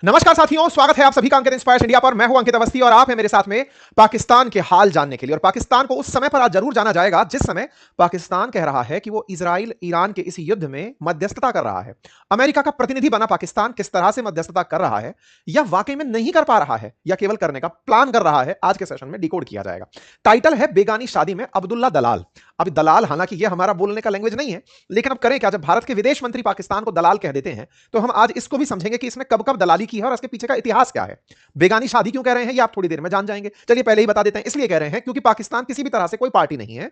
नमस्कार साथियों, स्वागत है आप सभी का अंकित इंस्पायर्स इंडिया पर। मैं हूं अंकित अवस्थी और आप हैं मेरे साथ में पाकिस्तान के हाल जानने के लिए। और पाकिस्तान को उस समय पर आज जरूर जाना जाएगा जिस समय पाकिस्तान कह रहा है कि वो इजराइल ईरान के इस युद्ध में मध्यस्थता कर रहा है। अमेरिका का प्रतिनिधि बना पाकिस्तान किस तरह से मध्यस्थता कर रहा है या वाकई में नहीं कर पा रहा है या केवल करने का प्लान कर रहा है, आज के सेशन में डिकोड किया जाएगा। टाइटल है बेगानी शादी में अब्दुल्ला दलाल। अब दलाल हालांकि ये हमारा बोलने का लैंग्वेज नहीं है, लेकिन अब करें क्या, जब भारत के विदेश मंत्री पाकिस्तान को दलाल कह देते हैं तो हम आज इसको भी समझेंगे कि इसने कब कब दलाली की है और इसके पीछे का इतिहास क्या है। बेगानी शादी क्यों कह रहे हैं ये आप थोड़ी देर में जान जाएंगे। चलिए पहले ही बता देते हैं, इसलिए कह रहे हैं क्योंकि पाकिस्तान किसी भी तरह से कोई पार्टी नहीं है,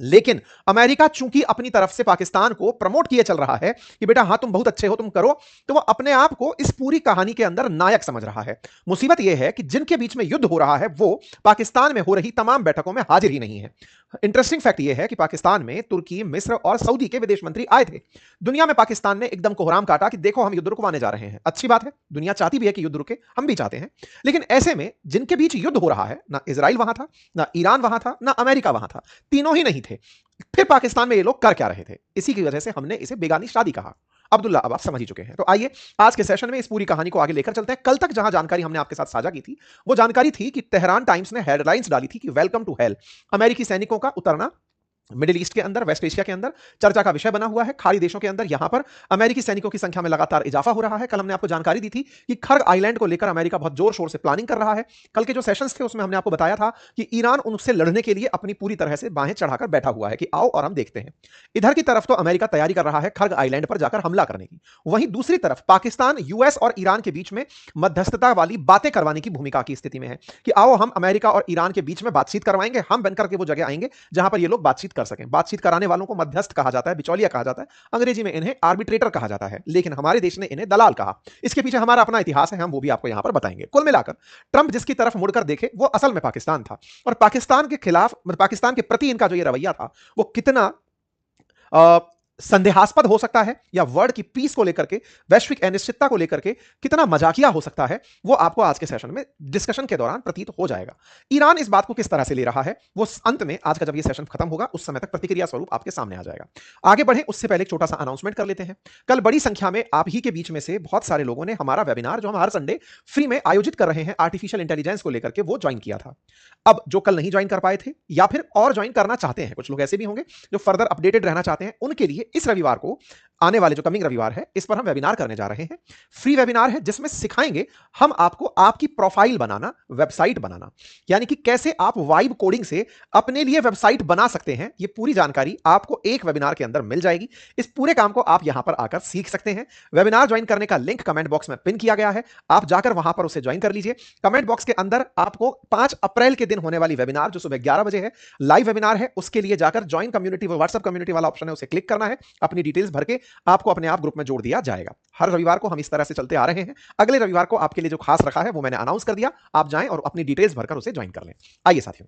लेकिन अमेरिका चूंकि अपनी तरफ से पाकिस्तान को प्रमोट किए चल रहा है कि बेटा हाँ तुम बहुत अच्छे हो, तुम करो, तो वो अपने आप को इस पूरी कहानी के अंदर नायक समझ रहा है। मुसीबत यह है कि जिनके बीच में युद्ध हो रहा है वो पाकिस्तान में हो रही तमाम बैठकों में हाजिर ही नहीं है। इंटरेस्टिंग फैक्ट यह है कि पाकिस्तान में तुर्की, मिस्र और सऊदी के विदेश मंत्री आए थे। दुनिया में पाकिस्तान ने एकदम कोहराम काटा कि देखो हम युद्ध रुकवाने जा रहे हैं। अच्छी बात है, दुनिया चाहती भी है कि युद्ध रुके, हम भी चाहते हैं, लेकिन ऐसे में जिनके बीच युद्ध हो रहा है, ना इजराइल वहां था, ना ईरान वहां था, ना अमेरिका वहां था, तीनों ही नहीं थे। फिर पाकिस्तान में ये लोग कर क्या रहे थे? इसी की वजह से हमने इसे बेगानी शादी कहा। अब्दुल्ला अब आप समझ ही चुके हैं, तो आइए आज के सेशन में इस पूरी कहानी को आगे लेकर चलते हैं। कल तक जहां जानकारी हमने आपके साथ साझा की थी वो जानकारी थी कि तेहरान टाइम्स ने हेडलाइंस डाली थी कि वेलकम टू हेल, अमेरिकी सैनिकों का उतरना मिडिल ईस्ट के अंदर, वेस्ट एशिया के अंदर चर्चा का विषय बना हुआ है। खाड़ी देशों के अंदर यहां पर अमेरिकी सैनिकों की संख्या में लगातार इजाफा हो रहा है। कल हमने आपको जानकारी दी थी कि खर्ग आइलैंड को लेकर अमेरिका बहुत जोर शोर से प्लानिंग कर रहा है। कल के जो सेशंस थे उसमें हमने आपको बताया था कि ईरान उनसे लड़ने के लिए अपनी पूरी तरह से बाहें चढ़ाकर बैठा हुआ है कि आओ और हम देखते हैं। इधर की तरफ तो अमेरिका तैयारी कर रहा है खर्ग आइलैंड पर जाकर हमला करने की, वहीं दूसरी तरफ पाकिस्तान यूएस और ईरान के बीच में मध्यस्थता वाली बातें करवाने की भूमिका की स्थिति में है कि आओ हम अमेरिका और ईरान के बीच में बातचीत करवाएंगे, हम बनकर के वो जगह आएंगे जहां पर ये लोग बातचीत कर सकें। बातचीत कराने वालों को मध्यस्थ कहा जाता है, बिचौलिया कहा जाता है, अंग्रेजी में इन्हें आर्बिट्रेटर कहा जाता है, लेकिन हमारे देश ने इन्हें दलाल कहा। इसके पीछे हमारा अपना इतिहास है, हम वो भी आपको यहां पर बताएंगे। कुल मिलाकर ट्रंप जिसकी तरफ मुड़कर देखे वो असल में पाकिस्तान था, और पाकिस्तान के खिलाफ, पाकिस्तान के प्रति इनका जो ये रवैया था वो कितना संदेहास्पद हो सकता है या वर्ल्ड की पीस को लेकर के, वैश्विक अनिश्चितता को लेकर के कितना मजाकिया हो सकता है, वो आपको आज के सेशन में डिस्कशन के दौरान प्रतीत हो जाएगा। ईरान इस बात को किस तरह से ले रहा है वो अंत में, आज का जब ये सेशन खत्म होगा उस समय तक प्रतिक्रिया स्वरूप आपके सामने आ जाएगा। आगे बढ़े उससे पहले एक छोटा सा अनाउंसमेंट कर लेते हैं। कल बड़ी संख्या में आप ही के बीच में से बहुत सारे लोगों ने हमारा वेबिनार जो हम हर संडे फ्री में आयोजित कर रहे हैं आर्टिफिशियल इंटेलिजेंस को लेकर के, वो ज्वाइन किया था। अब जो कल नहीं ज्वाइन कर पाए थे या फिर और ज्वाइन करना चाहते हैं, कुछ लोग ऐसे भी होंगे जो फर्दर अपडेटेड रहना चाहते हैं, उनके लिए इस रविवार को, आने वाले जो कमिंग रविवार है, इस पर हम वेबिनार करने जा रहे हैं। फ्री वेबिनार है जिसमें सिखाएंगे हम आपको आपकी प्रोफाइल बनाना, वेबसाइट बनाना, यानी कि कैसे आप वाइब कोडिंग से अपने लिए वेबसाइट बना सकते हैं। ये पूरी जानकारी आपको एक वेबिनार के अंदर मिल जाएगी। इस पूरे काम को आप यहां पर आकर सीख सकते हैं। वेबिनार ज्वाइन करने का लिंक कमेंट बॉक्स में पिन किया गया है, आप जाकर वहां पर उसे ज्वाइन कर लीजिए। कमेंट बॉक्स के अंदर आपको 5 अप्रैल के दिन होने वाली वेबिनार जो सुबह 11 बजे है, लाइव वेबिनार है, उसके लिए जाकर ज्वाइन कम्युनिटी, व्हाट्सएप कम्युनिटी वाला ऑप्शन है, उसे क्लिक करना है, अपनी डिटेल्स भर के आपको अपने आप ग्रुप में जोड़ दिया जाएगा। हर रविवार को हम इस तरह से चलते आ रहे हैं। अगले रविवार को आपके लिए जो खास रखा है वो मैंने अनाउंस कर दिया, आप जाएं और अपनी डिटेल्स भरकर उसे ज्वाइन कर लें। आइए साथियों,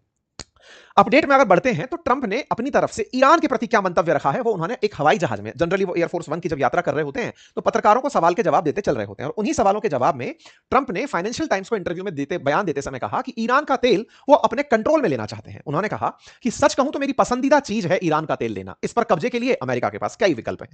अपडेट में अगर बढ़ते हैं तो ट्रंप ने अपनी तरफ से ईरान के प्रति क्या मंतव्य रखा है वो उन्होंने एक हवाई जहाज में, जनरली वो एयरफोर्स 1 की जब यात्रा कर रहे होते हैं तो पत्रकारों को सवाल के जवाब देते चल रहे होते हैं, और उन्हीं सवालों के जवाब में ट्रंप ने फाइनेंशियल टाइम्स को इंटरव्यू में बयान देते समय कहा कि ईरान का तेल वो अपने कंट्रोल में लेना चाहते हैं। उन्होंने कहा कि सच कहूं तो मेरी पसंदीदा चीज है ईरान का तेल लेना, इस पर कब्जे के लिए अमेरिका के पास कई विकल्प हैं।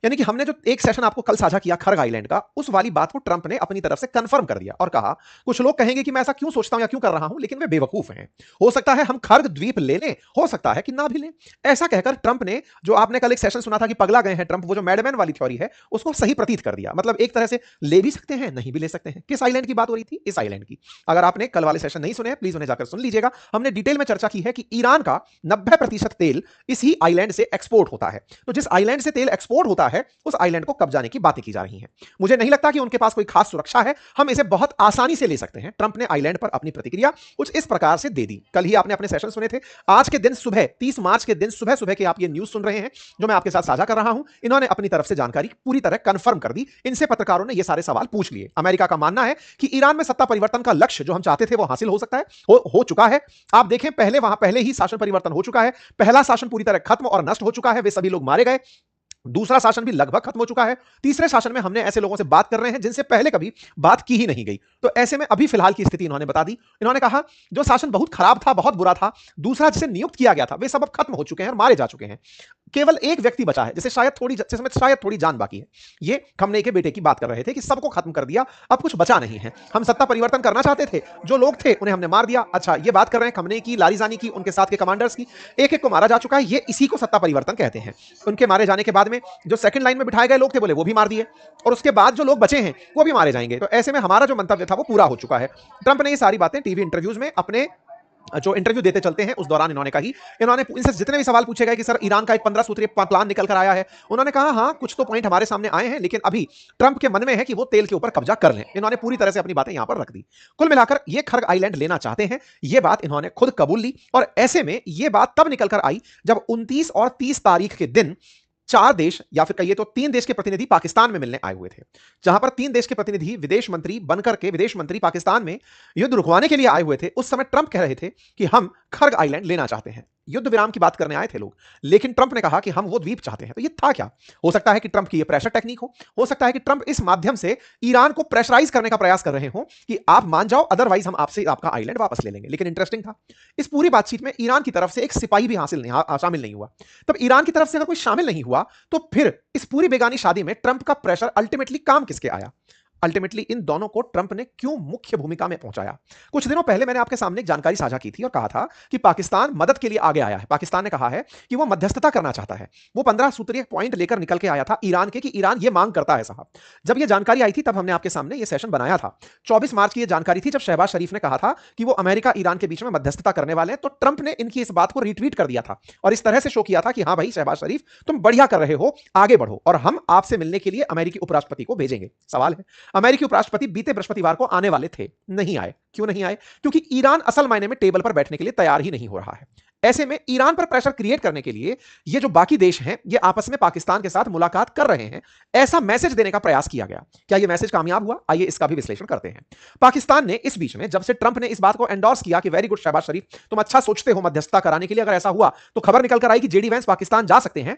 यानी कि हमने जो एक सेशन आपको कल साझा किया खर्ग आइलैंड का, उस वाली बात को ट्रंप ने अपनी तरफ से कंफर्म कर दिया और कहा, कुछ लोग कहेंगे कि मैं ऐसा क्यों सोचता हूं या क्यों कर रहा हूं, लेकिन वे बेवकूफ हैं। हो सकता है हम खर्ग द्वीप ले लें, हो सकता है कि ना भी लें। ऐसा कहकर ट्रंप ने, जो आपने कल एक सेशन सुना था कि पगला गए हैं ट्रंप, वो जो मैडमैन वाली थ्योरी है उसको सही प्रतीत कर दिया। मतलब एक तरह से ले भी सकते हैं, नहीं भी ले सकते हैं। किस आइलैंड की बात हो रही थी? इस आइलैंड की। अगर आपने कल वाले सेशन नहीं सुने हैं प्लीज उन्हें जाकर सुन लीजिएगा। हमने डिटेल में चर्चा की है कि ईरान का 90% तेल इसी आइलैंड से एक्सपोर्ट होता है। तो जिस आइलैंड से तेल एक्सपोर्ट होता है उस आइलैंड को कब्जाने की बातें की जा रही हैं। मुझे नहीं लगता कि उनके पास कोई खास सुरक्षा है, हम इसे बहुत आसानी से ले सकते हैं। ट्रंप ने आइलैंड पर अपनी प्रतिक्रिया कुछ इस प्रकार से दे दी। कल ही आपने अपने सेशन सुने थे। आज के दिन सुबह 30 मार्च के दिन सुबह सुबह के आप ये न्यूज़ सुन रहे हैं जो मैं आपके साथ साझा कर रहा हूं, इन्होंने अपनी तरफ से जानकारी पूरी तरह कंफर्म कर दी। इनसे पत्रकारों ने ये सारे सवाल पूछ लिए। अमेरिका का मानना है कि ईरान में सत्ता परिवर्तन का लक्ष्य जो हम चाहते थे वो हासिल हो सकता है, हो चुका है। आप देखें पहले ही शासन परिवर्तन हो चुका है। पहला शासन पूरी तरह खत्म और नष्ट हो चुका है, वे सभी लोग मारे गए। दूसरा शासन भी लगभग खत्म हो चुका है। तीसरे शासन में हमने ऐसे लोगों से बात कर रहे हैं जिनसे पहले कभी बात की ही नहीं गई। तो ऐसे में अभी फिलहाल की स्थिति इन्होंने बता दी। इन्होंने कहा जो शासन बहुत खराब था, बहुत बुरा था, दूसरा जिसे नियुक्त किया गया था, वे सब अब खत्म हो चुके हैं और मारे जा चुके हैं। केवल एक व्यक्ति बचा है जिसे शायद थोड़ी जान बाकी है। ये खमनेई के बेटे की बात कर रहे थे कि सबको खत्म कर दिया, अब कुछ बचा नहीं है, हम सत्ता परिवर्तन करना चाहते थे, जो लोग थे उन्हें हमने मार दिया। अच्छा, ये बात कर रहे हैं खमनेई की, लारिजानी की, उनके साथ के कमांडर्स की, एक एक को मारा जा चुका है। ये इसी को सत्ता परिवर्तन कहते हैं। उनके मारे जाने के बाद में जो सेकंड लाइन में बिठाए गए लोग थे, बोले वो भी मार दिए, और उसके बाद जो लोग बचे हैं वो भी मारे जाएंगे। तो ऐसे में हमारा जो मंतव्य था वो पूरा हो चुका है। ट्रंप ने ये सारी बातें टीवी इंटरव्यूज में अपने जो इंटरव्यू देते चलते हैं उस दौरान इन्होंने कही। इन्होंने इनसे जितने भी सवाल पूछे गए कि सर ईरान का एक 15 सूत्रीय प्लान निकल कर आया है, उन्होंने कहा हाँ कुछ तो पॉइंट हमारे सामने आए हैं, लेकिन अभी ट्रंप के मन में है कि वो तेल के ऊपर कब्जा कर लें। इन्होंने पूरी तरह से अपनी बातें यहां पर रख दी। कुल मिलाकर ये खर्ग आइलैंड लेना चाहते हैं, ये बात इन्होंने खुद कबूल ली। और ऐसे में ये बात तब निकल कर आई जब 29 और 30 तारीख के दिन 4 देश या फिर कहिए तो 3 देश के प्रतिनिधि पाकिस्तान में मिलने आए हुए थे। जहां पर 3 देश के प्रतिनिधि विदेश मंत्री बनकर के विदेश मंत्री पाकिस्तान में युद्ध रुकवाने के लिए आए हुए थे। उस समय ट्रंप कह रहे थे कि हम खर्ग आइलैंड लेना चाहते हैं। युद्ध विराम की बात करने आए थे लोग, लेकिन ट्रंप ने कहा कि हम वो द्वीप चाहते हैं। तो ये था क्या? हो सकता है कि ट्रंप की ये प्रेशर टेक्निक हो सकता है कि ट्रंप इस माध्यम से ईरान को प्रेशराइज करने का प्रयास कर रहे हो कि आप मान जाओ, अदरवाइज हम आपसे आपका आइलैंड वापस ले लेंगे। लेकिन इंटरेस्टिंग था, इस पूरी बातचीत में ईरान की तरफ से एक सिपाही भी शामिल नहीं हुआ। तब ईरान की तरफ से अगर कोई शामिल नहीं हुआ तो फिर इस पूरी बेगानी शादी में ट्रंप का प्रेशर अल्टीमेटली काम किसके आया? अल्टीमेटली इन दोनों को ट्रंप ने क्यों मुख्य भूमिका में पहुंचाया? कुछ दिनों पहले मैंने आपके सामने एक जानकारी साझा की थी और कहा था कि पाकिस्तान मदद के लिए आगे आया है। पाकिस्तान ने कहा है कि वो मध्यस्थता करना चाहता है। वो 15 सूत्रीय पॉइंट लेकर निकल के आया था ईरान के कि ईरान ये मांग करता है साहब। जब ये जानकारी आई थी तब हमने आपके सामने ये सेशन बनाया था। 24 मार्च की ये जानकारी थी जब शहबाज शरीफ ने कहा था कि वो अमेरिका ईरान के बीच में मध्यस्थता करने वाले हैं। तो ट्रंप ने इनकी इस बात को रिट्वीट कर दिया था और इस तरह से शो किया था कि हाँ भाई शहबाज शरीफ तुम बढ़िया कर रहे हो, आगे बढ़ो और हम आपसे मिलने के लिए अमेरिकी उपराष्ट्रपति को भेजेंगे। सवाल है, अमेरिकी उपराष्ट्रपति बीते बृहस्पतिवार को आने वाले थे, नहीं आए। क्यों नहीं आए? क्योंकि ईरान असल मायने में टेबल पर बैठने के लिए तैयार ही नहीं हो रहा है। ऐसे में ईरान पर प्रेशर क्रिएट करने के लिए ये जो बाकी देश हैं, ये आपस में पाकिस्तान के साथ मुलाकात कर रहे हैं, ऐसा मैसेज देने का प्रयास किया गया। क्या ये मैसेज कामयाब हुआ? आइए इसका भी विश्लेषण करते हैं। पाकिस्तान ने इस बीच में जब से ट्रंप ने इस बात को एंडोर्स किया कि वेरी गुड शहबाज शरीफ, तुम अच्छा सोचते हो मध्यस्थता कराने के लिए, अगर ऐसा हुआ तो खबर निकल कर आई कि जेडी वैंस पाकिस्तान जा सकते हैं।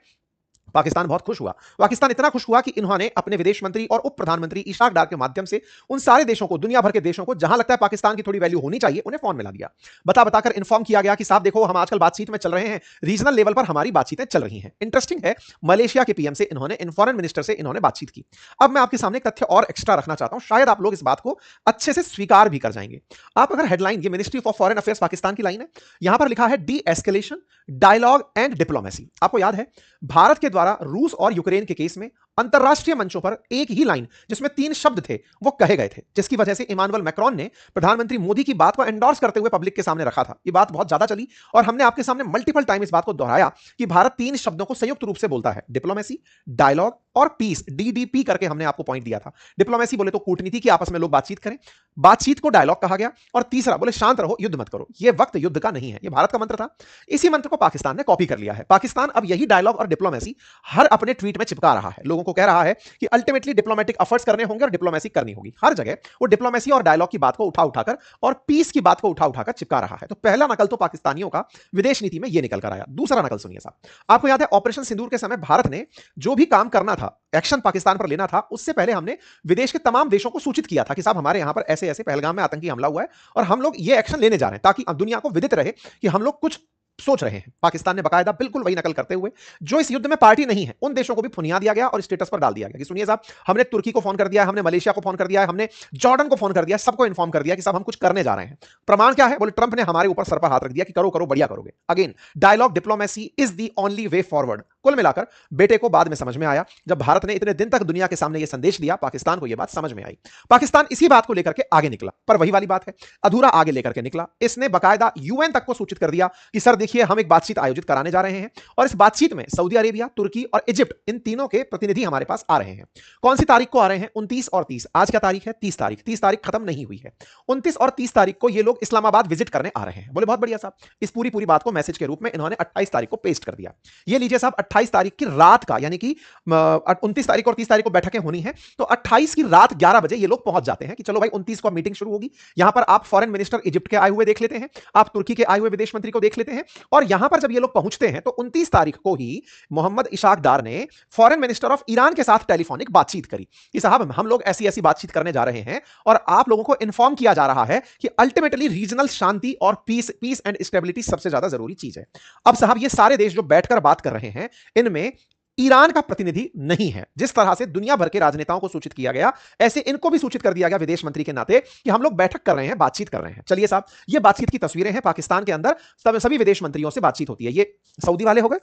पाकिस्तान बहुत खुश हुआ। पाकिस्तान इतना खुश हुआ कि इन्होंने अपने विदेश मंत्री और उप प्रधानमंत्री इशाक डार के माध्यम से उन सारे देशों को, दुनिया भर के देशों को जहां लगता है पाकिस्तान की थोड़ी वैल्यू होनी चाहिए, उन्हें फोन मिला दिया। बताकर इन्फॉर्म किया गया कि साहब देखो, हम आजकल बातचीत में चल रहे हैं, रीजनल लेवल पर हमारी बातचीतें चल रही हैं। इंटरेस्टिंग है, मलेशिया के पीएम से इन्होंने, फॉरेन मिनिस्टर से इन्होंने बातचीत की। अब मैं आपके सामने एक तथ्य और एक्स्ट्रा रखना चाहता हूं, शायद आप लोग इस बात को अच्छे से स्वीकार भी कर जाएंगे। आप अगर हेडलाइन, ये ministry of foreign affairs Pakistan की लाइन है, यहां पर लिखा है de escalation, dialogue and diplomacy. आपको याद है भारत के द्वारा रूस और यूक्रेन के केस में अंतरराष्ट्रीय मंचों पर एक ही लाइन जिसमें 3 शब्द थे वो कहे गए थे, जिसकी वजह से इमानुएल मैक्रोन ने प्रधानमंत्री मोदी की बात को एंडोर्स करते हुए पब्लिक के सामने रखा था। ये बात बहुत ज्यादा चली और हमने आपके सामने मल्टीपल टाइम इस बात को दोहराया कि भारत 3 शब्दों को संयुक्त रूप से बोलता है, डिप्लोमेसी, डायलॉग और पीस। डीडीपी करके हमने आपको पॉइंट दिया था। डिप्लोमेसी बोले तो कूटनीति की, आपस में लोग बातचीत करें, बातचीत को डायलॉग कहा गया, और तीसरा बोले शांत रहो, युद्ध मत करो। ये वक्त युद्ध का नहीं है, ये भारत का मंत्र था। इसी मंत्र को पाकिस्तान ने कॉपी कर लिया है। पाकिस्तान अब यही डायलॉग और डिप्लोमेसी हर अपने ट्वीट में चिपका रहा है, लोगों को कह रहा है कि अल्टीमेटली डिप्लोमेटिक एफर्ट्स करने होंगे और डिप्लोमेसी करनी होगी। हर जगह वो डिप्लोमेसी और डायलॉग की बात को उठाकर और पीस की बात को उठाकर चिपका रहा है। तो पहला नकल तो पाकिस्तानियों का विदेश नीति में यह निकल कर आया। दूसरा नकल सुनिए साहब, आपको याद है ऑपरेशन सिंदूर के समय भारत ने जो भी काम करना था, एक्शन पाकिस्तान पर लेना था, उससे पहले हमने विदेश के तमाम देशों को सूचित किया था कि साहब हमारे यहां पर ऐसे ऐसे पहलगाम में आतंकी हमला हुआ है और हम लोग ये एक्शन लेने जा रहे हैं, ताकि दुनिया को विदित रहे कि हम लोग कुछ सोच रहे हैं। पाकिस्तान ने बकायदा बिल्कुल वही नकल करते हुए जो इस युद्ध में पार्टी नहीं है उन देशों को भी फुनिया दिया गया और स्टेटस पर डाल दिया गया कि सुनिए साहब, हमने तुर्की को फोन कर दिया है, हमने मलेशिया को फोन कर दिया है, हमने जॉर्डन को फोन कर दिया है, सबको इन्फॉर्म कर दिया कि साहब हम कुछ करने जा रहे हैं। प्रमाण क्या है? बोले ट्रंप ने हमारे ऊपर सर पर हाथ रख दिया कि करो करो, बढ़िया करोगे। Again dialogue, diplomacy is the only way forward. कुल मिलाकर बेटे को बाद में समझ में आया, जब भारत ने इतने दिन तक दुनिया के सामने यह संदेश दिया, पाकिस्तान को यह बात समझ में आई। पाकिस्तान इसी बात को लेकर के आगे निकला, पर वही वाली बात है, अधूरा आगे लेकर के निकला। इसने बकायदा यूएन तक को सूचित कर दिया कि सर देखिए, हम एक बातचीत आयोजित कराने जा रहे हैं और इस बातचीत में सऊदी अरेबिया, तुर्की और इजिप्ट, इन तीनों के प्रतिनिधि हमारे पास आ रहे हैं। कौन सी तारीख को आ रहे हैं? 29 और 30। आज क्या तारीख है? 30 तारीख। 30 तारीख खत्म नहीं हुई है, 29 और 30 तारीख को ये लोग इस्लामाबाद विजिट करने आ रहे हैं। बोले बहुत बढ़िया साहब। इस पूरी बात को मैसेज के रूप में इन्होंने 28 तारीख को पेस्ट कर दिया। ये लीजिए साहब, 28 तारीख की रात का, यानी कि 29 तारीख और 30 तारीख को बैठकें होनी है, तो 28 की रात 11 बजे ये लोग पहुंच जाते हैं कि चलो भाई 29 को मीटिंग शुरू होगी। यहां पर आप फॉरेन मिनिस्टर इजिप्ट के आए हुए देख लेते हैं, आप तुर्की के आए हुए विदेश मंत्री को देख लेते हैं, और यहां पर जब ये लोग पहुंचते हैं तो 29 तारीख को ही मोहम्मद इशाक डार ने फॉरेन मिनिस्टर ऑफ ईरान के साथ टेलीफोनिक बातचीत करी कि साहब हम लोग ऐसी ऐसी बातचीत करने जा रहे हैं और आप लोगों को इन्फॉर्म किया जा रहा है कि अल्टीमेटली रीजनल शांति और पीस एंड स्टेबिलिटी सबसे ज्यादा जरूरी चीज है। अब साहब ये सारे देश जो बैठकर बात कर रहे हैं, इनमें ईरान का प्रतिनिधि नहीं है। जिस तरह से दुनिया भर के राजनेताओं को सूचित किया गया, ऐसे इनको भी सूचित कर दिया गया विदेश मंत्री के नाते कि हम लोग बैठक कर रहे हैं, बातचीत कर रहे हैं। चलिए साहब, ये बातचीत की तस्वीरें हैं पाकिस्तान के अंदर सभी विदेश मंत्रियों से बातचीत होती है। ये सऊदी वाले हो गए,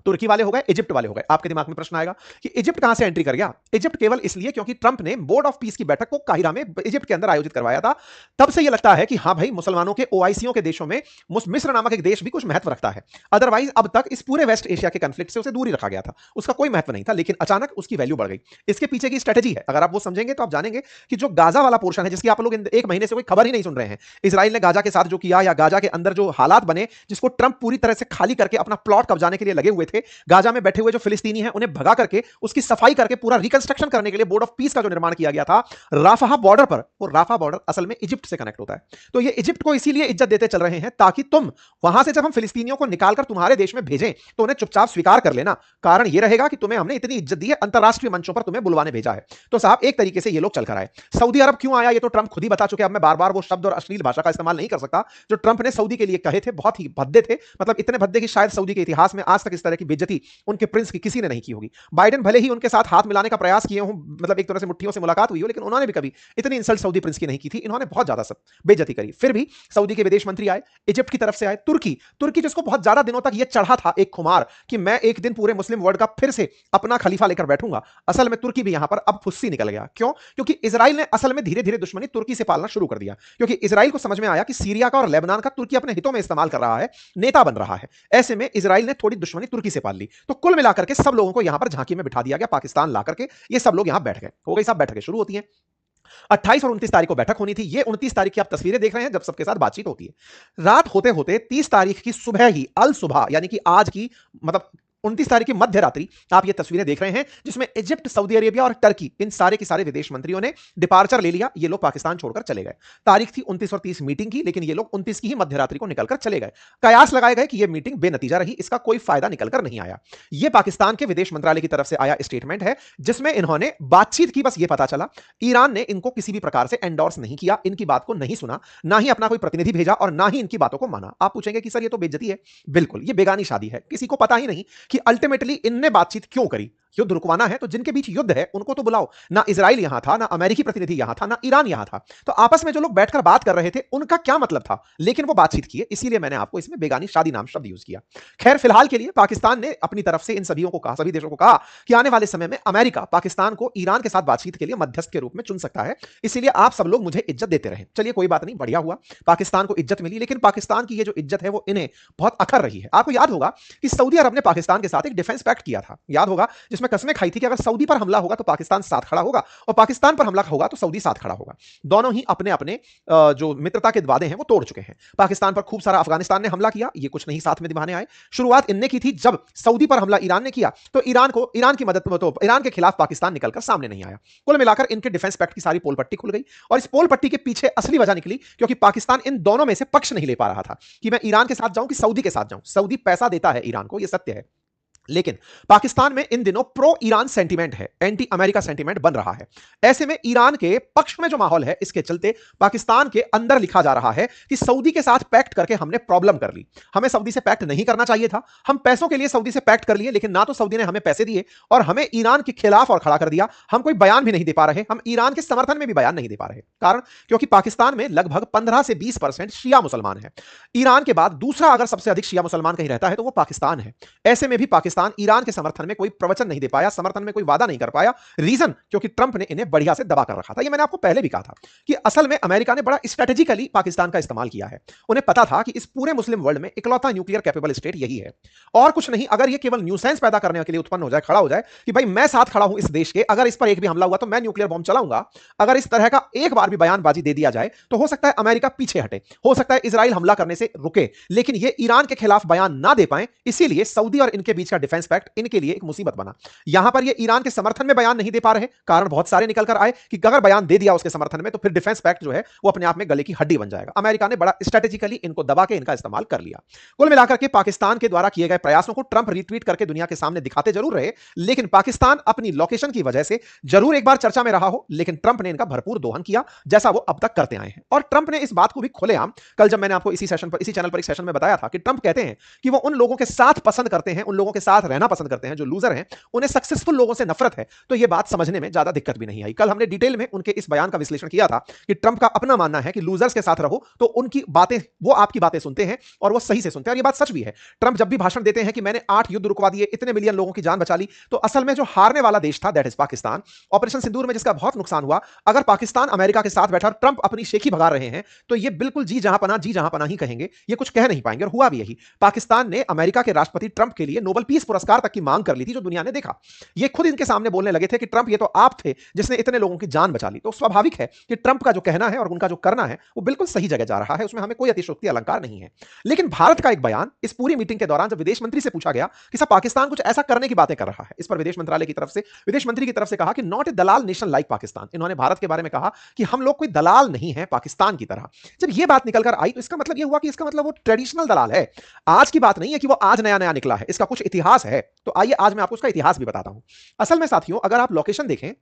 तुर्की वाले हो गए, इजिप्ट वाले हो गए। आपके दिमाग में प्रश्न आएगा कि इजिप्ट कहां से एंट्री कर गया? इजिप्ट केवल इसलिए क्योंकि ट्रंप ने बोर्ड ऑफ पीस की बैठक को काहिरा में इजिप्ट के अंदर आयोजित करवाया था। तब से यह लगता है कि हां भाई, मुसलमानों के ओआईसीओ के देशों में मिस्र नामक एक देश भी कुछ महत्व रखता है। अदरवाइज अब तक इस पूरे वेस्ट एशिया के कॉन्फ्लिक्ट से उसे दूर ही रखा गया था, उसका कोई महत्व नहीं था। लेकिन अचानक उसकी वैल्यू बढ़ गई। इसके पीछे की स्ट्रेटेजी है, अगर आप वो समझेंगे तो आप जानेंगे कि जो गाजा वाला पोर्शन है, जिसकी आप लोग एक महीने से कोई खबर ही नहीं सुन रहे हैं, इजराइल ने गाजा के साथ जो किया या गाजा के अंदर जो हालात बने, जिसको ट्रंप पूरी तरह से खाली करके अपना प्लॉट कब्जाने के लिए लगे हुए थे, गाजा में बैठे हुए जो फिलिस्तीनी हैं उन्हें भगा करके उसकी सफाई करके पूरा रिकंस्ट्रक्शन करने के लिए बोर्ड ऑफ पीस का जो निर्माण किया गया था राफा बॉर्डर पर, वो राफा बॉर्डर असल में इजिप्ट से कनेक्ट होता है। तो ये इजिप्ट को इसीलिए इज्जत देते चल रहे हैं ताकि तुम वहां से जब हम फिलिस्तीनियों को निकालकर तुम्हारे देश में भेजें तो उन्हें चुपचाप स्वीकार कर लेना। कारण यह रहेगा कि तुम्हें हमने इतनी इज्जत दी है, अंतरराष्ट्रीय मंचों पर तुम्हें बुलवाने भेजा है। तो साहब, एक तरीके से ये लोग चल कर आए। सऊदी अरब क्यों आया ये तो ट्रंप खुद ही बता चुके। अब मैं बार बार वो शब्द और अश्लील भाषा का इस्तेमाल नहीं कर सकता जो ट्रंप ने सऊदी के लिए कहे थे। बहुत ही भद्दे थे, मतलब इतने भद्दे कि शायद सऊदी के इतिहास में आज तक इस तरह की बेइज्जती उनके प्रिंस की किसी ने नहीं की होगी। बाइडेन भले ही उनके साथ हाथ मिलाने का प्रयास किए हों, मतलब एक तरह से मुट्ठियों से मुलाकात हुई हो, लेकिन उन्होंने भी कभी इतनी इंसल्ट सऊदी प्रिंस की नहीं की थी। इन्होंने बहुत ज्यादा सब बेइज्जती करी। फिर भी सऊदी के विदेश मंत्री आए, इजिप्ट की तरफ से आए, तुर्की जिसको बहुत ज्यादा दिनों तक यह चढ़ा था एक खुमार कि मैं एक दिन पूरे मुस्लिम वर्ल्ड का फिर से अपना खलीफा लेकर बैठूंगा, असल में तुर्की भी यहां पर अब फुस्सी निकल गया। क्यों? क्योंकि इजराइल ने असल में धीरे धीरे दुश्मनी तुर्की से पालना शुरू कर दिया, क्योंकि इजराइल को समझ में आया कि सीरिया का और लेबनान का तुर्की अपने हितों में इस्तेमाल कर रहा है, नेता बन रहा है। ऐसे में इजराइल ने थोड़ी दुश्मनी तुर्की से पाल ली। तो कुल मिलाकर के सब लोगों को यहां पर झांकी में बिठा दिया गया, पाकिस्तान ला करके ये सब लोग यहां बैठ गए। हो गई साहब, बैठकें शुरू होती हैं। 28 और 29 तारीख को बैठक होनी थी। ये 29 तारीख की आप तस्वीरें देख रहे हैं जब सबके साथ बातचीत होती है। रात होते होते 30 तारीख की सुबह ही, अल सुबह यानी कि आज की, मतलब 29 तारीख की मध्य रात्रि आप ये तस्वीरें देख रहे हैं जिसमें इजिप्ट, सऊदी अरेबिया और टर्की, इन सारे के सारे विदेश मंत्रियों ने डिपार्चर ले लिया। ये लोग पाकिस्तान छोड़कर चले गए। तारीख थी 29 और 30 मीटिंग की, लेकिन ये लोग 29 की ही मध्य रात्रि को निकलकर चले गए। कयास लगाए गए कि ये मीटिंग बेनतीजा रही, इसका कोई फायदा निकलकर नहीं आया। ये पाकिस्तान के विदेश मंत्रालय की तरफ से आया स्टेटमेंट है जिसमें इन्होंने बातचीत की। बस ये पता चला ईरान ने इनको किसी भी प्रकार से एंडोर्स नहीं किया, इनकी बात को नहीं सुना, ना ही अपना कोई प्रतिनिधि भेजा और ना ही इनकी बातों को माना। आप पूछेंगे कि सर ये तो बेइज्जती है। बिल्कुल, ये बेगानी शादी है। किसी को पता ही नहीं कि अल्टीमेटली इनने बातचीत क्यों करी। युद्ध रुकवाना है तो जिनके बीच युद्ध है उनको तो बुलाओ। ना इजराइल यहां था, ना अमेरिकी प्रतिनिधि यहां था, ना ईरान यहां था। तो आपस में जो लोग बैठकर बात कर रहे थे उनका क्या मतलब था? लेकिन वो बातचीत किए, इसीलिए मैंने आपको इसमें बेगानी शादी नाम शब्द यूज किया। खैर, फिलहाल के लिए पाकिस्तान ने अपनी तरफ से इन सभी को कहा, सभी देशों को कहा कि आने वाले समय में अमेरिका पाकिस्तान को ईरान के साथ बातचीत के लिए मध्यस्थ के रूप में चुन सकता है। इसीलिए आप सब लोग मुझे इज्जत देते रहे। चलिए, कोई बात नहीं, बढ़िया हुआ, पाकिस्तान को इज्जत मिली। लेकिन पाकिस्तान की ये जो इज्जत है वो इन्हें बहुत अखर रही है। आपको याद होगा कि सऊदी अरब ने पाकिस्तान के साथ एक डिफेंस पैक्ट किया था, याद होगा, जिसमें कस्में खाई थी कि अगर सऊदी पर हमला होगा तो पाकिस्तान साथ खड़ा होगा और पाकिस्तान पर हमला होगा तो सऊदी साथ खड़ा होगा। दोनों ही अपने अपने जो मित्रता के वादे हैं वो तोड़ चुके हैं। पाकिस्तान पर खूब सारा अफगानिस्तान ने हमला किया, ये कुछ नहीं साथ में निभाने आए। शुरुआत इनने की थी, जब सऊदी पर हमला ईरान ने किया तो ईरान की मदद, तो ईरान के खिलाफ पाकिस्तान निकलकर सामने नहीं आया। कुल मिलाकर इनके डिफेंस पैक्ट की सारी पोल पट्टी खुल गई और इस पोल पट्टी के पीछे असली वजह निकली क्योंकि पाकिस्तान इन दोनों में से पक्ष नहीं ले पा रहा था कि मैं ईरान के साथ जाऊं कि सऊदी के साथ जाऊं। सऊदी पैसा देता है ईरान को, यह सत्य है, लेकिन पाकिस्तान में इन दिनों प्रो ईरान सेंटीमेंट है, एंटी अमेरिका सेंटीमेंट बन रहा है। ऐसे में ईरान के पक्ष में जो माहौल है, इसके चलते पाकिस्तान के अंदर लिखा जा रहा है कि सऊदी के साथ पैक्ट करके हमने प्रॉब्लम कर ली, हमें सऊदी से पैक्ट नहीं करना चाहिए था, हम पैसों के लिए सऊदी से पैक्ट कर लिए, लेकिन ना तो सऊदी ने हमें पैसे दिए और हमें ईरान के खिलाफ और खड़ा कर दिया। हम कोई बयान भी नहीं दे पा रहे, हम ईरान के समर्थन में भी बयान नहीं दे पा रहे। कारण, क्योंकि पाकिस्तान में लगभग 15 से 20% शिया मुसलमान है। ईरान के बाद दूसरा अगर सबसे अधिक शिया मुसलमान कहीं रहता है तो वो पाकिस्तान है। ऐसे में भी पाकिस्तान ईरान के समर्थन में कोई प्रवचन नहीं दे पाया, समर्थन में कोई वादा नहीं कर पाया। रीजन, क्योंकि ट्रंप ने इन्हें बढ़िया से दबा कर रखा था। ये मैंने आपको पहले भी कहा था कि असल में अमेरिका ने बड़ा स्ट्रेटेजिकली पाकिस्तान का इस्तेमाल किया है। उन्हें पता था कि इस पूरे मुस्लिम वर्ल्ड में इकलौता न्यूक्लियर कैपेबल स्टेट यही है और कुछ नहीं। अगर ये केवल न्यूसेंस पैदा करने के लिए उत्पन्न हो जाए, खड़ा हो जाए कि भाई मैं साथ खड़ा हूं इस देश के, अगर इस पर एक भी हमला हुआ तो मैं न्यूक्लियर बॉम्ब चलाऊंगा, अगर इस तरह का एक बार भी बयानबाजी दे दिया जाए तो हो सकता है अमेरिका पीछे हटे, हो सकता है इजराइल हमला करने से रुके, लेकिन ये ईरान के खिलाफ बयान ना दे पाए। इसीलिए सऊदी और इनके बीच का डिफेंस पैक्ट इनके लिए एक मुसीबत बना। यहां पर ये ईरान के समर्थन में बयान नहीं दे पा रहे, कारण बहुत सारे निकल कर आए कि अगर बयान दे दिया उसके समर्थन में तो फिर डिफेंस पैक्ट जो है वो अपने आप में गले की हड्डी बन जाएगा। अमेरिका ने बड़ा स्ट्रेटेजिकली इनको दबा के इनका इस्तेमाल कर लिया। कुल मिलाकर के पाकिस्तान के द्वारा किए गए प्रयासों को ट्रंप रिट्वीट करके दुनिया के सामने दिखाते जरूर रहे, लेकिन पाकिस्तान अपनी लोकेशन की वजह से जरूर एक बार चर्चा में रहा हो, लेकिन ट्रंप ने इनका भरपूर दोहन किया जैसा वो अब तक करते आए हैं। और ट्रंप ने इस बात को भी खुलेआम, कल जब मैंने आपको इसी चैनल पर, इसी चैनल पर एक सेशन में बताया था कि ट्रंप कहते हैं कि वो उन लोगों के साथ पसंद करते हैं, उन लोगों के साथ साथ रहना पसंद करते हैं, जो लूजर हैं, उन्हें सक्सेसफुल लोगों से नफरत है, तो यह बात समझने में ज्यादा दिक्कत भी नहीं आई। कल हमने डिटेल में उनके इस बयान का विश्लेषण किया था कि ट्रंप का अपना मानना है कि लूजर्स के साथ रहो तो उनकी बातें, वो आपकी बातें सुनते हैं और वो सही से सुनते हैं, और ये बात सच भी है। ट्रंप जब भी भाषण देते हैं कि मैंने 8 युद्ध रुकवा दिए, इतने मिलियन लोगों की जान बचा ली, तो असल में जो हारने वाला देश था दैट इज पाकिस्तान। ऑपरेशन सिंदूर में जिसका बहुत नुकसान हुआ, अगर पाकिस्तान अमेरिका के साथ बैठा और ट्रंप अपनी शेखी भगा रहे हैं, तो ये बिल्कुल जी जहां पना ही कहेंगे, ये कुछ कह नहीं पाएंगे। और हुआ भी यही। पाकिस्तान ने अमेरिका के राष्ट्रपति ट्रंप के लिए नोबेल पीस पुरस्कार तक की मांग कर ली थी, जो दुनिया ने देखा। ये खुद इनके सामने बोलने लगे थे कि ट्रंप, ये तो आप थे जिसने इतने लोगों की जान बचा ली। तो स्वाभाविक है कि ट्रंप का जो कहना है और उनका जो करना है वो बिल्कुल सही जगह जा रहा है, उसमें हमें कोई अतिशयोक्ति अलंकार नहीं है। लेकिन भारत का एक बयान इस पूरी मीटिंग के दौरान जब विदेश मंत्री से पूछा गया कि सब पाकिस्तान कुछ ऐसा करने की बातें कर रहा है, इस पर विदेश मंत्रालय की तरफ से, विदेश मंत्री की तरफ से कहा कि not a Dalal nation like Pakistan. इन्होंने भारत के बारे में कहा कि हम लोग कोई दलाल नहीं है पाकिस्तान की तरह। जब यह बात निकलकर आई तो इसका मतलब यह हुआ कि इसका मतलब वो ट्रेडिशनल दलाल है। आज की बात नहीं है कि वो आज नया नया निकला है, इसका कुछ इतिहास है। तो आइए आज मैं आपको उसका इतिहास भी बताता हूं। असल में साथियों, अगर आप लोकेशन देखें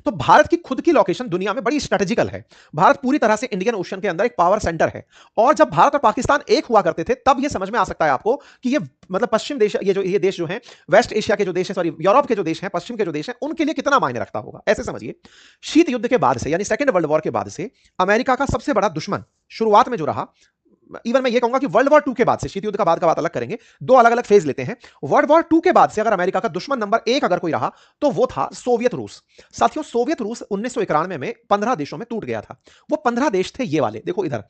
तो भारत की खुद की लोकेशन दुनिया में बड़ी स्ट्रेटेजिकल है। भारत पूरी तरह से इंडियन ओशन के अंदर एक पावर सेंटर है। और जब भारत और पाकिस्तान एक हुआ करते थे, तब यह समझ में आ सकता है आपको कि ये मतलब पश्चिम देश, ये देश जो है, वेस्ट एशिया के जो देश है, सॉरी यूरोप के जो देश हैं, पश्चिम के जो देश हैं, उनके लिए कितना मायने रखता होगा। ऐसे समझिए, शीत युद्ध के बाद से, यानी सेकेंड वर्ल्ड वॉर के बाद से, अमेरिका का सबसे बड़ा दुश्मन शुरुआत में जो रहा, इवन मैं ये कहूंगा कि वर्ल्ड वॉर 2 के बाद से, शीत युद्ध का बाद का बात अलग करेंगे, दो अलग अलग फेज लेते हैं। वर्ल्ड वॉर 2 के बाद से अगर अमेरिका का दुश्मन नंबर 1 अगर कोई रहा तो वो था सोवियत रूस। साथियों, सोवियत रूस 1991 में 15 देशों में टूट गया था। वो 15 देश थे ये वाले, देखो इधर,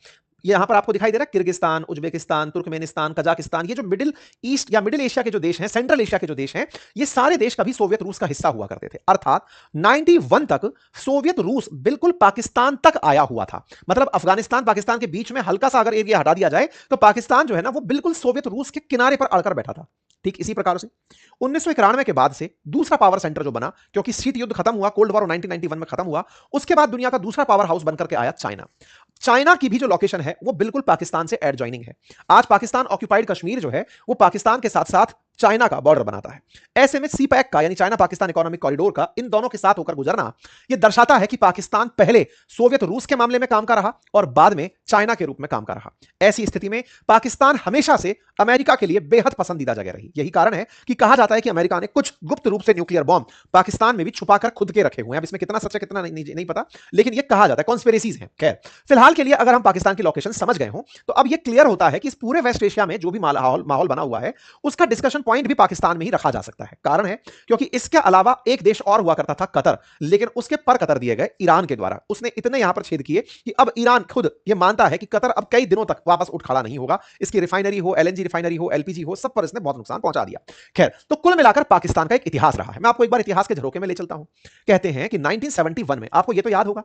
यहां पर आपको दिखाई दे रहा है किर्गिस्तान, उज्बेकिस्तान, तुर्कमेनिस्तान, कजाकिस्तान। ये जो मिडिल ईस्ट या मिडिल एशिया के जो देश हैं, सेंट्रल एशिया के जो देश हैं, ये सारे देश कभी सोवियत रूस का हिस्सा हुआ करते थे। अर्थात 91 तक सोवियत रूस बिल्कुल पाकिस्तान तक आया हुआ था। मतलब अफगानिस्तान पाकिस्तान के बीच में हल्का सा अगर एरिया हटा दिया जाए तो पाकिस्तान जो है ना, वो बिल्कुल सोवियत रूस के किनारे पर अड़कर बैठा था। ठीक इसी प्रकार से 1991 के बाद से दूसरा पावर सेंटर जो बना, क्योंकि शीत युद्ध खत्म हुआ, कोल्ड वॉर 1991 में खत्म हुआ, उसके बाद दुनिया का दूसरा पावर हाउस बनकर के आया चाइना। चाइना की भी जो लोकेशन है वो बिल्कुल पाकिस्तान से एडजॉइनिंग है। आज पाकिस्तान ऑक्यूपाइड कश्मीर जो है वो पाकिस्तान के साथ साथ चाइना का बॉर्डर बनाता है। ऐसे में सी पैक का, यानी चाइना पाकिस्तान इकोनॉमिक कॉरिडोर का, इन दोनों के साथ होकर गुजरना यह दर्शाता है कि पाकिस्तान पहले सोवियत रूस के मामले में काम कर रहा और बाद में चाइना के रूप में काम कर रहा। ऐसी स्थिति में पाकिस्तान हमेशा से अमेरिका के लिए बेहद पसंदीदा जगह रही। यही कारण है कि कहा जाता है कि अमेरिका ने कुछ गुप्त रूप से न्यूक्लियर बॉम्ब पाकिस्तान में भी छुपाकर खुद के रखे हुए हैं। अब इसमें कितना सच है कितना नहीं पता, लेकिन यह कहा जाता है, कॉन्स्पिरेसीज हैं। खैर, फिलहाल के लिए अगर हम पाकिस्तान की लोकेशन समझ गए हो तो अब यह क्लियर होता है कि इस पूरे वेस्ट एशिया में जो भी माहौल बना हुआ है उसका डिस्कशन पॉइंट भी पाकिस्तान में ही रखा जा सकता है। कारण है क्योंकि इसके अलावा एक देश और हुआ करता था, कतर, लेकिन उसके पर कतर दिए गए ईरान के द्वारा। उसने इतने यहां पर छेद किए कि अब ईरान खुद यह मानता है कि कतर अब कई दिनों तक वापस उठ खड़ा नहीं होगा। इसकी रिफाइनरी हो, एलएनजी रिफाइनरी हो, एलपीजी हो, सब पर इसने बहुत नुकसान पहुंचा दिया। खैर, तो कुल मिलाकर पाकिस्तान का एक इतिहास रहा है। मैं आपको एक बार इतिहास के झरोखे में ले चलता हूं। कहते हैं कि 1971 में, आपको यह तो याद होगा,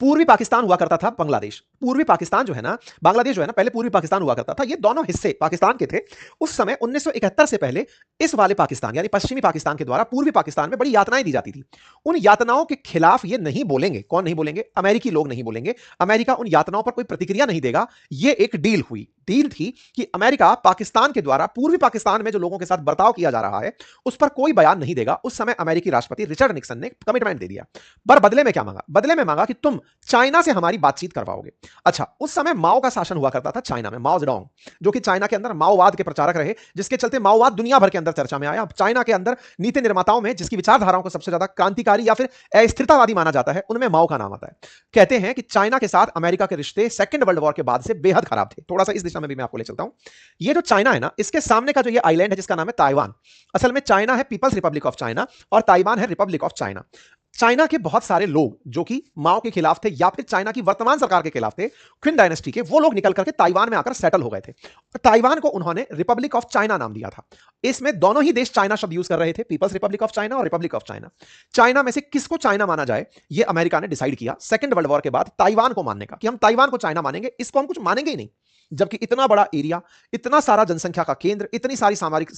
पूर्वी पाकिस्तान हुआ करता था बांग्लादेश। पूर्वी पाकिस्तान जो है ना, बांग्लादेश जो है ना, पहले पूर्वी पाकिस्तान हुआ करता था। ये दोनों हिस्से पाकिस्तान के थे। उस समय 1971 से पहले इस वाले पाकिस्तान यानी पश्चिमी पाकिस्तान के द्वारा पूर्वी पाकिस्तान में बड़ी यातनाएं दी जाती थी। उन यातनाओं के खिलाफ ये नहीं बोलेंगे। कौन नहीं बोलेंगे? अमेरिकी लोग नहीं बोलेंगे। अमेरिका उन यातनाओं पर कोई प्रतिक्रिया नहीं देगा। ये एक डील हुई। डील थी कि अमेरिका पाकिस्तान के द्वारा पूर्वी पाकिस्तान में जो लोगों के साथ बर्ताव किया जा रहा है उस पर कोई बयान नहीं देगा। उस समय अमेरिकी राष्ट्रपति रिचर्ड निक्सन ने कमिटमेंट दे दिया। पर बदले में क्या मांगा? बदले में मांगा कि तुम चाइना से हमारी बातचीत करवाओगे। अच्छा, उस समय माओ का शासन हुआ करता था चाइना में, माओ जेडोंग, जो कि चाइना के अंदर माओवाद के प्रचारक रहे, जिसके चलते माओवाद दुनिया भर के अंदर चर्चा में आया। चाइना के अंदर नीति निर्माताओं में जिसकी विचारधाराओं को सबसे ज्यादा क्रांतिकारी या फिर अस्थिरतावादी माना जाता है, उनमें माओ का नाम आता है। कहते हैं कि चाइना के साथ अमेरिका के रिश्ते सेकंड वर्ल्ड वॉर के बाद से बेहद खराब थे। थोड़ा सा इस दिशा में भी मैं आपको ले चलता हूं। ये जो चाइना है ना, इसके सामने का जो ये आइलैंड है जिसका नाम है ताइवान, असल में चाइना है पीपल्स रिपब्लिक ऑफ चाइना और ताइवान है रिपब्लिक ऑफ चाइना। चाइना के बहुत सारे लोग जो कि माओ के खिलाफ थे या फिर चाइना की वर्तमान सरकार के खिलाफ थे, क्विन डायनेस्टी के, वो लोग निकल करके ताइवान में आकर सेटल हो गए थे। ताइवान को उन्होंने रिपब्लिक ऑफ चाइना नाम दिया था। इसमें दोनों ही देश चाइना शब्द यूज कर रहे थे, पीपल्स रिपब्लिक ऑफ चाइना और रिपब्लिक ऑफ चाइना। चाइना में से किसको चाइना माना जाए, यह अमेरिका ने डिसाइड किया सेकंड वर्ल्ड वॉर के बाद ताइवान को मानने का, कि हम ताइवान को चाइना मानेंगे, इसको हम कुछ मानेंगे ही नहीं। जबकि इतना बड़ा एरिया, इतना सारा जनसंख्या का केंद्र, इतनी सारी सामरिक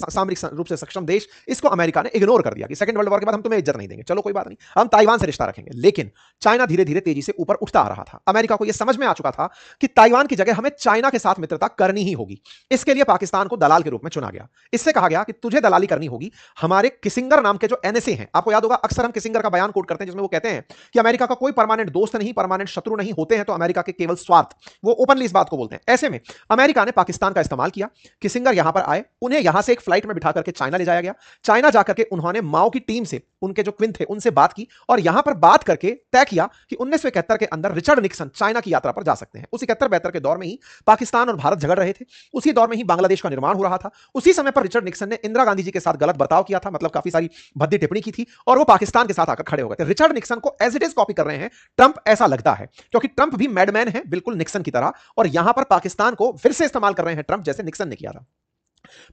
रूप से सक्षम देश, इसको अमेरिका ने इग्नोर कर दिया कि सेकंड वर्ल्ड वॉर के बाद हम तुम्हें इज्जत नहीं देंगे, चलो कोई बात नहीं, हम ताइवान से रिश्ता रखेंगे। लेकिन चाइना धीरे धीरे तेजी से ऊपर उठता आ रहा था। अमेरिका को यह समझ में आ चुका था कि ताइवान की जगह हमें चाइना के साथ मित्रता करनी ही होगी। इसके लिए पाकिस्तान को दलाल के रूप में चुना गया। इससे कहा गया कि तुझे दलाली करनी होगी हमारे किसिंगर नाम के जो एनएसए हैं। आपको याद होगा, अक्सर हम किसिंगर का बयान कोट करते हैं जिसमें वो कहते हैं कि अमेरिका का कोई परमानेंट दोस्त नहीं, परमानेंट शत्रु नहीं, होते हैं तो अमेरिका के केवल स्वार्थ। वो ओपनली इस बात को बोलते हैं। ऐसे में है। अमेरिका ने पाकिस्तान का इस्तेमाल किया कि सिंगर यहां पर आए, उन्हें यहां से एक फ्लाइट में बिठा करके चाइना ले जाया गया। चाइना जाकर के उन्होंने माओ की टीम से, उनके जो क्विन थे उनसे बात की और यहां पर बात करके तय किया कि 1971 के अंदर रिचर्ड निक्सन चाइना की यात्रा पर जा सकते हैं। उस 71-72 के दौर में ही पाकिस्तान और भारत झगड़ रहे थे, उसी दौर में ही बांग्लादेश का निर्माण हो रहा था। उसी समय पर रिचर्ड निक्सन ने इंदिरा गांधी जी के साथ गलत बर्ताव किया था, मतलब काफी सारी भद्दी टिप्पणी की थी और वो पाकिस्तान के साथ आकर खड़े हो गए थे। रिचर्ड निक्सन को एज इट इज कॉपी कर रहे हैं ट्रंप, ऐसा लगता है, क्योंकि ट्रंप भी मैडमैन है बिल्कुल निक्सन की तरह, और यहां पर पाकिस्तान को फिर से इस्तेमाल कर रहे हैं ट्रंप, जैसे निक्सन ने किया था।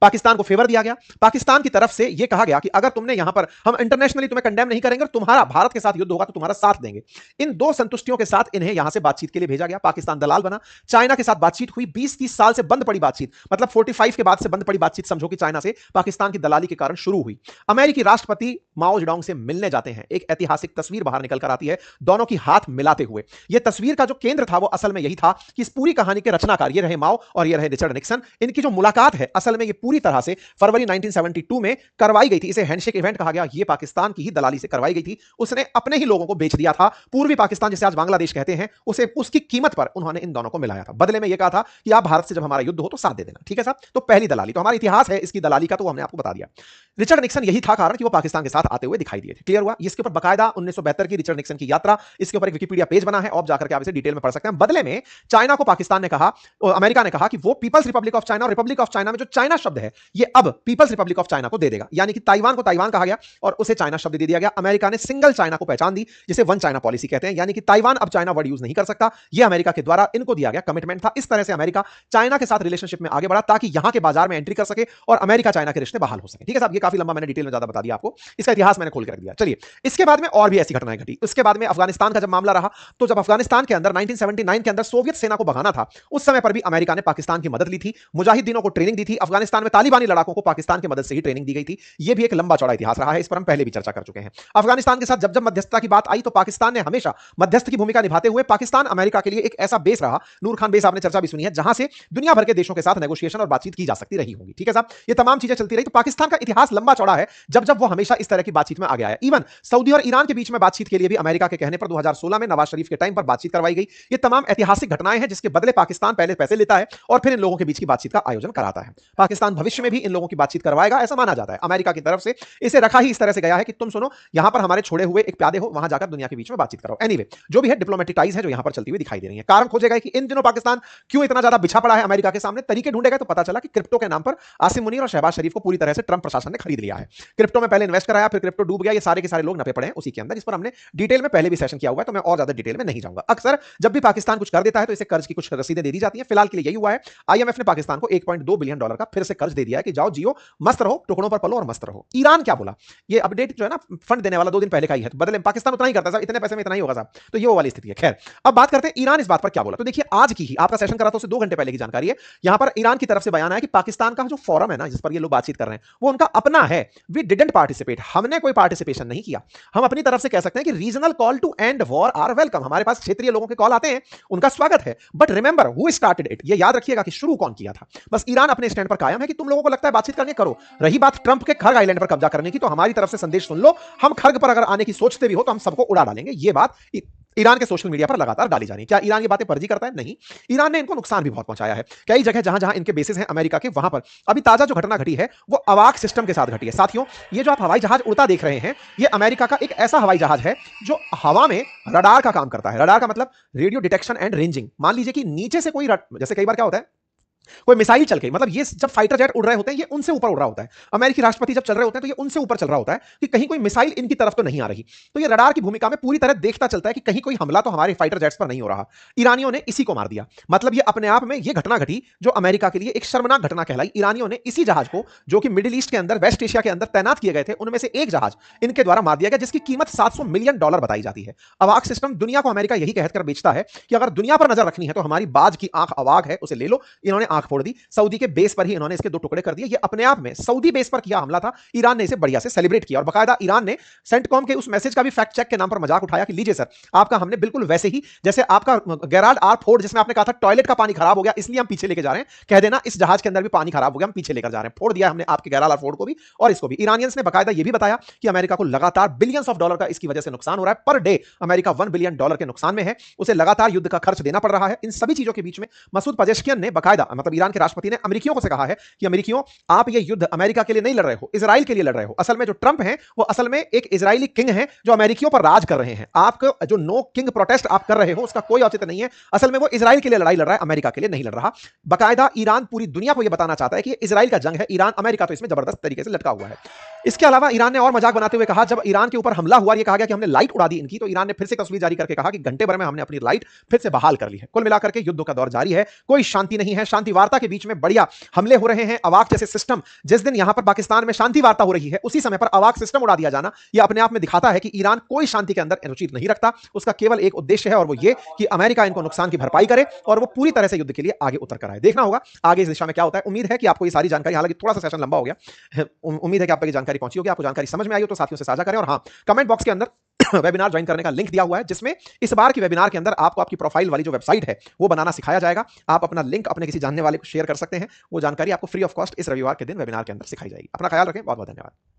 पाकिस्तान को फेवर दिया गया, पाकिस्तान की तरफ से यह कहा गया कि अगर तुमने यहां पर, हम इंटरनेशनली तुम्हें कंडेम नहीं करेंगे और तुम्हारा भारत के साथ युद्ध होगा तो तुम्हारा साथ देंगे। इन दो संतुष्टियों के साथ इन्हें यहां से बातचीत के लिए भेजा गया। पाकिस्तान दलाल बना, चाइना के साथ बातचीत हुई, 20-30 साल से बंद पड़ी बातचीत, मतलब 45 के बाद से बंद पड़ी बातचीत समझो कि चाइना से पाकिस्तान की दलाली के कारण शुरू हुई। अमेरिकी राष्ट्रपति माओ जेडोंग से मिलने जाते हैं, एक ऐतिहासिक तस्वीर बाहर निकल कर आती है दोनों की हाथ मिलाते हुए। यह तस्वीर का जो केंद्र था वो असल में यही था कि इस पूरी कहानी के रचनाकार ये रहे माओ और ये रहे रिचर्ड निक्सन। इनकी जो मुलाकात है असल में ये पूरी तरह से फरवरी 1972 में करवाई गई थी। इसे हैंडशेक इवेंट कहा गया। ये पाकिस्तान की ही दलाली से करवाई गई थी। उसने अपने ही लोगों को बेच दिया था। पूर्वी पाकिस्तान जिसे आज बांग्लादेश कहते हैं, उसे उसकी कीमत पर उन्होंने इन दोनों को मिलाया था। बदले में यह कहा था कि आप भारत से जब हमारा युद्ध हो तो साथ दे देना, ठीक है साहब। तो पहली दलाली, तो हमारा इतिहास है इसकी दलाली का, तो हमने आपको बता दिया। रिचर्ड निक्सन यही था कारण कि वो पाकिस्तान के साथ आते हुए दिखाई दिए थे। क्लियर हुआ? इसके ऊपर बकायदा 1972 की रिचर्ड निक्सन की यात्रा, इसके ऊपर एक विकिपीडिया पेज बना है, आप जाकर के आप इसे डिटेल में पढ़ सकते हैं। बदले में चाइना को पाकिस्तान ने कहा, अमेरिका ने कहा कि वो पीपल्स रिपब्लिक ऑफ चाइना और रिपब्लिक ऑफ चाइना में जो चाइना शब्द है ये अब पीपल्स रिपब्लिक ऑफ चाइना को दे देगा, यानी कि ताइवान को ताइवान कहा गया और उसे चाइना शब्द दे दिया गया। अमेरिका ने सिंगल चाइना को पहचान दी, जिसे वन चाइना पॉलिसी कहते हैं, यानी कि ताइवान अब चाइना वर्ड यूज नहीं कर सकता। यह अमेरिका के द्वारा इनको दिया गया कमिटमेंट था। इस तरह से अमेरिका चाइना के साथ रिलेशनशिप में आगे बढ़ा ताकि यहां के बाजार में एंट्री कर सके और अमेरिका चाइना के रिश्ते बहाल हो सके। ठीक है साहब, ये काफी लंबा मैंने डिटेल में ज्यादा बता दिया आपको, इसका इतिहास मैंने खोल के रख दिया। चलिए, इसके बाद में और भी ऐसी घटनाएं घटी। उसके बाद में अफगानिस्तान का जब मामला रहा, तो जब अफगानिस्तान के अंदर 1979 के अंदर सोवियत सेना को भगाना था, उस समय पर भी अमेरिका ने पाकिस्तान की मदद ली थी, मुजाहिदीनों को ट्रेनिंग दी थी। अफगानिस्तान में तालिबानी लड़ाकों को पाकिस्तान की मदद से ही ट्रेनिंग दी गई थी। यह भी एक लंबा चौड़ा इतिहास रहा है, इस पर हम पहले भी चर्चा कर चुके हैं। अफगानिस्तान के साथ जब जब मध्यस्थता की बात आई तो पाकिस्तान ने हमेशा मध्यस्थ की भूमिका निभाते हुए, पाकिस्तान अमेरिका के लिए एक ऐसा बेस रहा, नूर खान बेस आपने चर्चा भी सुनी है, जहां से दुनिया भर के देशों के साथ नेगोशिएशन और बातचीत की जा सकती रही होगी। ठीक है साहब, ये तमाम चीजें चलती रही। तो पाकिस्तान का इतिहास लंबा चौड़ा है, जब जब वो हमेशा इस तरह की बातचीत में आगे आया। इवन सऊदी और ईरान के बीच में बातचीत के लिए भी अमेरिका के कहने पर 2016 में नवाज शरीफ के टाइम पर बातचीत करवाई गई। ये तमाम ऐतिहासिक घटनाएं हैं जिसके बदले पाकिस्तान पहले पैसे लेता है और फिर इन लोगों के बीच की बातचीत का आयोजन कराता है। पाकिस्तान भविष्य में भी इन लोगों की बातचीत करवाएगा ऐसा माना जाता है। अमेरिका की तरफ से इसे रखा ही इस तरह से गया है कि तुम सुनो, यहां पर हमारे छोड़े हुए एक प्यादे हो, वहां जाकर दुनिया के बीच में बातचीत करो। एनीवे, जो भी है डिप्लोमेटिक टाइज है जो यहां पर चलती हुई दिखाई दे रही है। कारण खोजे गए कि इन दिनों पाकिस्तान क्यों इतना ज्यादा बिछा पड़ा है अमेरिका के सामने। तरीके ढूंढे गए तो पता चला कि क्रिप्टो के नाम पर आसिम मुनीर और शहबाज शरीफ को पूरी तरह से ट्रंप प्रशासन ने खरीद लिया है। क्रिप्टो में पहले इन्वेस्ट कराया, फिर क्रिप्टो डूब गया। ये सारे के सारे लोग नपे पड़े हैं उसी के अंदर। इस पर हमने डिटेल में पहले भी सेशन किया हुआ है, तो मैं और ज्यादा डिटेल में नहीं जाऊंगा। अक्सर जब भी पाकिस्तान कुछ कर देता है तो इसे कर्ज की कुछ रसीदें दे दी जाती हैं। फिलहाल के लिए यही हुआ है। आईएमएफ ने पाकिस्तान को $1.2 बिलियन का फिर से कर्ज दे दिया है कि जाओ जियो, मस्त रहो, टुकड़ों पर पलो और मस्त रहो। ईरान क्या बोला, ये अपडेट जो है ना फंड देने वाला 2 दिन पहले का ही है, तो बदले में पाकिस्तान उतना ही करता है, इतने पैसे में इतना ही होगा साहब। तो ये वो वाली स्थिति है। खैर, अब बात करते हैं ईरान इस बात पर क्या बोला। तो देखिए, आज की ही आपका सेशन करा था उससे 2 घंटे पहले की जानकारी है। यहां पर ईरान की तरफ से बयान आया कि पाकिस्तान का जो फोरम है ना जिस पर ये लोग बातचीत कर रहे हैं वो उनका अपना है। वी डिडंट पार्टिसिपेट, हमने कोई पार्टिसिपेशन नहीं किया। हम अपनी तरफ से कह सकते हैं कि regional call to end war are welcome. हमारे पास क्षेत्रीय लोगों के कॉल आते हैं, उनका स्वागत है, but remember who started it. ये याद रखिएगा कि शुरू कौन किया था। बस ईरान अपने स्टैंड पर कायम है कि तुम लोगों को लगता है बातचीत करने, करो। रही बात ट्रंप के खर्ग आइलैंड पर कब्जा करने की, तो हमारी तरफ से संदेश सुन लो, हम खर्ग पर अगर आने की सोचते भी हो तो हम सबको उड़ा डालेंगे। ये बात ईरान के सोशल मीडिया पर लगातार डाली जा रही है। क्या ईरान ये बातें फर्जी करता है? नहीं, ईरान ने इनको नुकसान भी बहुत पहुंचाया है। कई जगह जहां जहां इनके बेसिस हैं अमेरिका के, वहां पर अभी ताजा जो घटना घटी है वो अवाक सिस्टम के साथ घटी है। साथियों, ये जो आप हवाई जहाज उड़ता देख रहे हैं, ये अमेरिका का एक ऐसा हवाई जहाज है जो हवा में रडार का काम करता है। रडार का मतलब रेडियो डिटेक्शन एंड रेंजिंग। मान लीजिए कि नीचे से कोई, जैसे कई बार क्या होता है, कोई मिसाइल चल गई, मतलब ये जब फाइटर जेट उड़ रहे होते हैं ये उनसे ऊपर उड़ रहा होता है। अमेरिकी राष्ट्रपति जब चल रहे होते हैं तो ये उनसे ऊपर चल रहा होता है कि कहीं कोई मिसाइल इनकी तरफ तो नहीं आ रही। तो ये रडार की भूमिका में पूरी तरह देखता चलता है कि कहीं कोई हमला तो हमारे फाइटर जेट्स पर नहीं हो रहा। ईरानियों ने इसी को मार दिया। मतलब ये अपने आप में ये घटना घटी जो अमेरिका के लिए एक शर्मनाक घटना कहलाई। ईरानियों ने इसी जहाज को, जो कि मिडिल ईस्ट के अंदर, वेस्ट एशिया के अंदर तैनात किए गए थे, उनमें से एक जहाज इनके द्वारा मार दिया गया, जिसकी कीमत $700 मिलियन बताई जाती है। अवाक सिस्टम दुनिया को अमेरिका यही कहकर बेचता है कि अगर दुनिया पर नजर रखनी है तो हमारी बाज की आंख अवाक है, उसे ले लो। इन्होंने आंख फोड़ दी। सऊदी के बेस पर ही इन्होंने इसके 2 टुकड़े कर दिए। ये अपने आप में सऊदी बेस पर किया हमला था, ईरान ने इसे बढ़िया से सेलिब्रेट किया और बाकायदा ईरान ने सेंटकॉम के उस मैसेज का भी फैक्ट चेक के नाम पर मजाक उठाया कि लीजिए सर, आपका हमने बिल्कुल वैसे ही जैसे आपका गेराल्ड आर फोर्ड जिसमें आपने कहा था टॉयलेट का पानी खराब हो गया इसलिए हम पीछे लेके जा रहे हैं, कह देना इस जहाज के अंदर भी पानी खराब हो गया, हम पीछे लेकर जा रहे हैं। फोड़ दिया हमने आपके गेराल्ड आर फोर्ड को भी और इसको भी। ईरानियंस ने बाकायदा यह भी बताया कि अमेरिका को लगातार बिलियंस ऑफ डॉलर का इसकी वजह से नुकसान हो रहा है। पर डे अमेरिका $1 बिलियन के नुकसान में है, उसे लगातार युद्ध का खर्च देना पड़ रहा है। इन सभी चीजों के बीच में मसूद पजेश्कियन ने बाकायदा मतलब ईरान के राष्ट्रपति ने अमेरिकियों को से कहा है कि अमेरिकियों, आप ये युद्ध अमेरिका के लिए नहीं लड़ रहे हो, इजराइल के लिए लड़ रहे हो। असल में जो ट्रंप है वो असल में एक इजरायली किंग है जो अमेरिकियों पर राज कर रहे हैं। आपको जो नो किंग प्रोटेस्ट आप कर रहे हो उसका कोई औचित्य नहीं है। असल में वो इजराइल के लिए लड़ाई लड़ रहा है, अमेरिका के लिए नहीं लड़ रहा। बाकायदा ईरान पूरी दुनिया को यह बताना चाहता है कि इजराइल का जंग है, ईरान अमेरिका तो इसमें जबरदस्त तरीके से लटका हुआ है। इसके अलावा ईरान ने और मजाक बनाते हुए कहा, जब ईरान के ऊपर हमला हुआ, ये कहा गया कि हमने लाइट उड़ा दी इनकी, तो ईरान ने फिर से तस्वीर जारी करके कहा कि घंटे भर में हमने अपनी लाइट फिर से बहाल कर ली है। कुल मिलाकर के युद्ध का दौर जारी है, कोई शांति नहीं है। शांति वार्ता के बीच में बढ़िया हमले हो रहे हैं। अवाक जैसे सिस्टम, जिस दिन यहां पर पाकिस्तान में शांति वार्ता हो रही है उसी समय पर अवाक सिस्टम उड़ा दिया जाना, यह अपने आप में दिखाता है कि ईरान कोई शांति के अंदर रुचि नहीं रखता। उसका केवल एक उद्देश्य है और वो ये कि अमेरिका इनको नुकसान की भरपाई करे और वो पूरी तरह से युद्ध के लिए आगे उतर कर आए। देखना होगा आगे इस दिशा में क्या होता है। उम्मीद है कि आपको ये सारी जानकारी, हालांकि थोड़ा सा सेशन लंबा हो गया, उम्मीद है कि आपको ये जानकारी पहुंची होगी, आपको जानकारी समझ में आई हो तो साथियों से साझा करें। और हाँ, कमेंट बॉक्स के अंदर वेबिनार ज्वाइन करने का लिंक दिया हुआ है, जिसमें इस बार की वेबिनार के अंदर आपको आपकी प्रोफाइल वाली जो वेबसाइट है वो बनाना सिखाया जाएगा। आप अपना लिंक अपने किसी जानने वाले को शेयर कर सकते हैं, वो जानकारी आपको फ्री ऑफ कॉस्ट इस रविवार के दिन वेबिनार के अंदर सिखाई जाएगी। अपना ख्याल रखें, बहुत बहुत धन्यवाद।